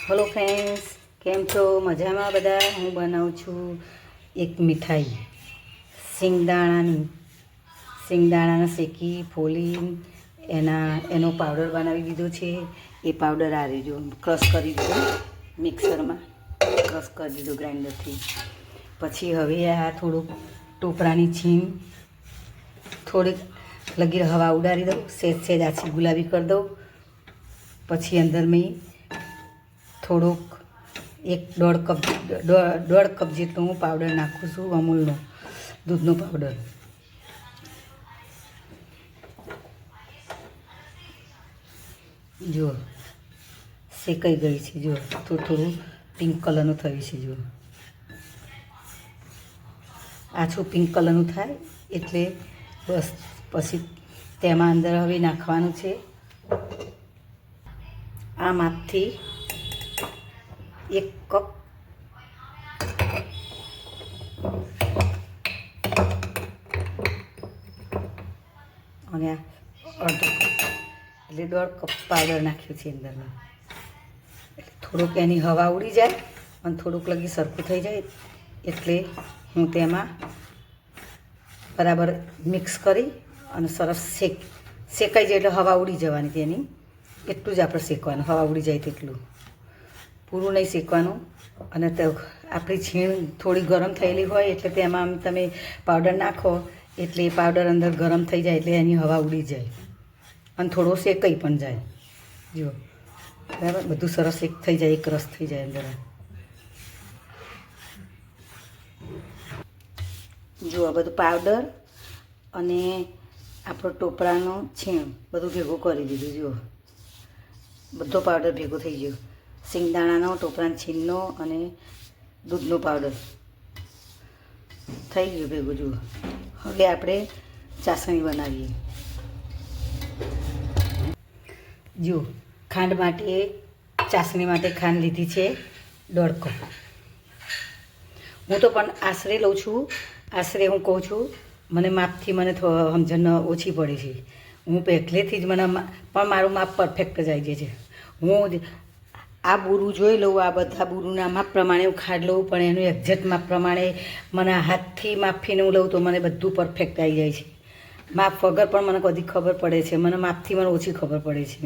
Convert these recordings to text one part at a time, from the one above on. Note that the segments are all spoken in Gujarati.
हेलो फ्रेंड्स, केम छो? मजामां बधा? हूँ बनाવું છું એક મીઠાઈ સિંગદાણાને શેકી ફોલી એનો પાવડર બનાવી દીધો છે। એ પાવડર આ રીજો ક્રશ કરી દીધો, મિક્સરમાં ક્રશ કરી દીધો ગ્રાઇન્ડરથી। પછી હવે આ થોડુંક ટોપરાની છીણ થોડીક લગી હવા ઉડાડી દઉં, સેજ આછી ગુલાબી કરી દઉં। પછી અંદર મેં થોડુંક 1.5 કપ જેટલો હું પાવડર નાખું છું, અમૂલનો દૂધનો પાવડર। જો શેકાઈ ગઈ છે, જો થોડું પિંક કલરનું થયું છે। જો આછું પિંક કલરનું થાય એટલે બસ પછી તેમાં અંદર હવે નાખવાનું છે આ માપથી 1 કપ અને અડધો કપ એટલે 1.5 કપ પાવડર નાખ્યું છે અંદરમાં। થોડુંક એની હવા ઉડી જાય અને થોડુંક લગી સરખું થઈ જાય એટલે હું તેમાં બરાબર મિક્સ કરી અને સરસ શેકાઈ જાય એટલે હવા ઉડી જવાની તેની, એટલું જ આપણે શેકવાનું, હવા ઉડી જાય તેટલું, પૂરું નહીં શેકવાનું। અને તો આપણી છીણ થોડી ગરમ થયેલી હોય એટલે તેમાં તમે પાવડર નાખો એટલે એ પાવડર અંદર ગરમ થઈ જાય એટલે એની હવા ઉડી જાય અને થોડો શેકાઈ પણ જાય। જો બરાબર બધું સરસ એક થઈ જાય, એક રસ થઈ જાય અંદર। જો આ બધું પાવડર અને આપણો ટોપરાનો છીણ બધું ભેગું કરી દીધું। જુઓ બધો પાવડર ભેગો થઈ ગયો, સિંગદાણાનો, ટોપરાના છીણનો અને દૂધનો પાવડર થઈ ગયું ભેગું। જુઓ હવે આપણે ચાસણી બનાવીએ। જુઓ ખાંડ માટે, ચાસણી માટે ખાંડ લીધી છે 1.5 કપ। હું તો પણ આશરે લઉં છું, આશરે હું કહું છું, મને માપથી મને સમજણ ઓછી પડે છે। હું પહેલેથી જ પણ મારું માપ પરફેક્ટ જ આવી જાય છે। હું આ બુરું જોઈ લઉં, આ બધા બુરુના માપ પ્રમાણે હું ખાંડ લઉં, પણ એનું એક્ઝેક્ટ માપ પ્રમાણે મને હાથથી માપીને હું લઉં તો મને બધું પરફેક્ટ આવી જાય છે। માપ વગર પણ મને કદી ખબર પડે છે, મને માપથી મને ઓછી ખબર પડે છે,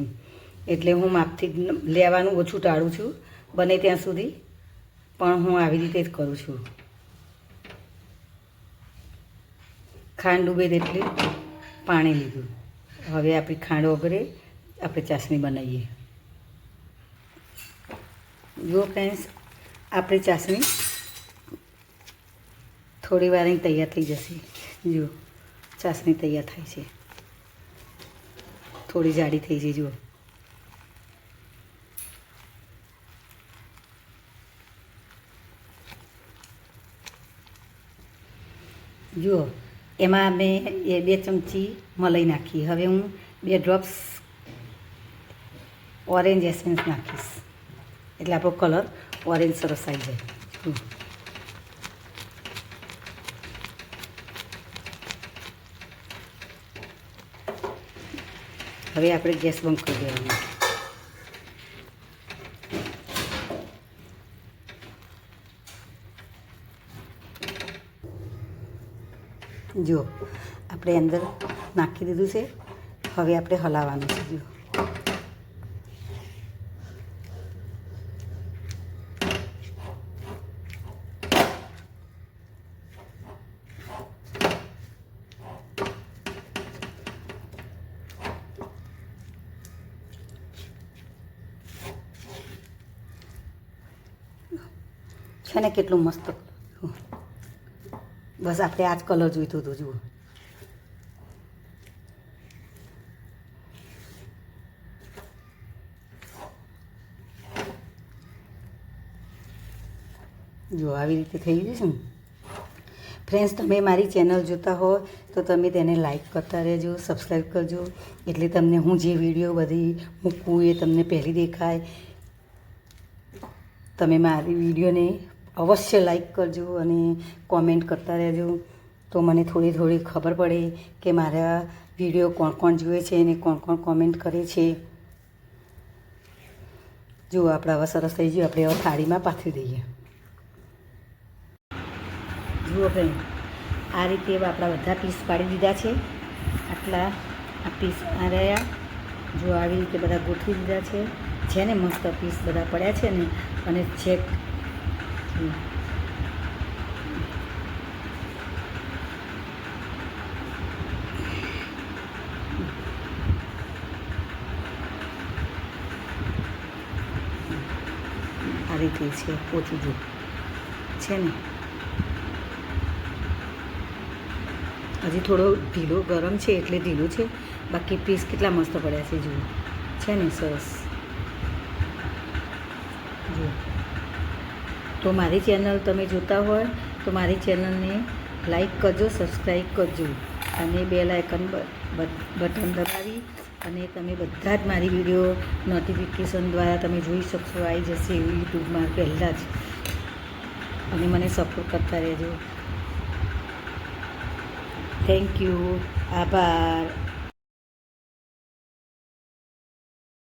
એટલે હું માપથી લેવાનું ઓછું ટાળું છું બને ત્યાં સુધી, પણ હું આવી રીતે જ કરું છું। ખાંડ ડૂબે તેટલી પાણી લીધું। હવે આપણી ખાંડ ઓગળે આપણે ચાસણી બનાવીએ। જો ફ્રેન્ડ્સ આપણી ચાસણી થોડી વાર તૈયાર થઈ જશે। જુઓ ચાસણી તૈયાર થાય છે, થોડી જાડી થઈ છે। જુઓ જુઓ એમાં મેં 2 ચમચી મલાઈ નાખી। હવે હું 2 ડ્રોપ્સ ઓરેન્જ એસેન્સ નાખીશ એટલે આપણો કલર ઓરેન્જ સરસ આવી જાય। હવે આપણે ગેસ બંધ કરી દેવાનો। જો આપણે અંદર નાખી દીધું છે, હવે આપણે હલાવવાનું છે। છે ને કેટલું મસ્ત, બસ આપણે આ જ કલર જોઈતો હતો। જુઓ જો આવી રીતે થઈ ગયું છે ને ફ્રેન્ડ્સ। તમે મારી ચેનલ જોતા હો તો તમે તેને લાઈક કરતા રહેજો, સબસ્ક્રાઈબ કરજો, એટલે તમને હું જે વિડીયો બધી મૂકું એ તમને પહેલી દેખાય। તમે મારી વિડીયોને અવશ્ય લાઈક કરજો અને કોમેન્ટ કરતા રહેજો, તો મને થોડી ખબર પડે કે મારા વિડીયો કોણ કોણ જુએ છે અને કોણ કોણ કોમેન્ટ કરે છે। જુઓ આપણે હવે સરસ થઈ ગયું. આપણે હવે થાળીમાં પાથરી દઈએ. જુઓ ફ્રેન્ડ, આ રીતે આપણા બધા પીસ પાડી દીધા છે. આટલા આ પીસ આ રહ્યા. જો આવી રીતે બધા ગોઠવી દીધા છે ને મસ્ત પીસ બધા પડ્યા છે ને. અને ચેક આ રીતે છે ઓછું જો છે ને. હજી થોડો ઢીલો ગરમ છે એટલે ઢીલું છે, બાકી પીસ કેટલા મસ્ત પડ્યા છે જુઓ. છે ને સરસ. જુઓ, તો મારી ચેનલ તમે જોતા હોય તો મારી ચેનલને લાઈક કરજો, સબસ્ક્રાઈબ કરજો અને બેલ આઇકન બટન દબાવી અને તમે બધા જ મારી વિડીયો નોટિફિકેશન દ્વારા તમે જોઈ શકશો. આવી જશે યુટ્યુબમાં પહેલાં જ. અને મને સપોર્ટ કરતા રહેજો. Thank you. આભાર.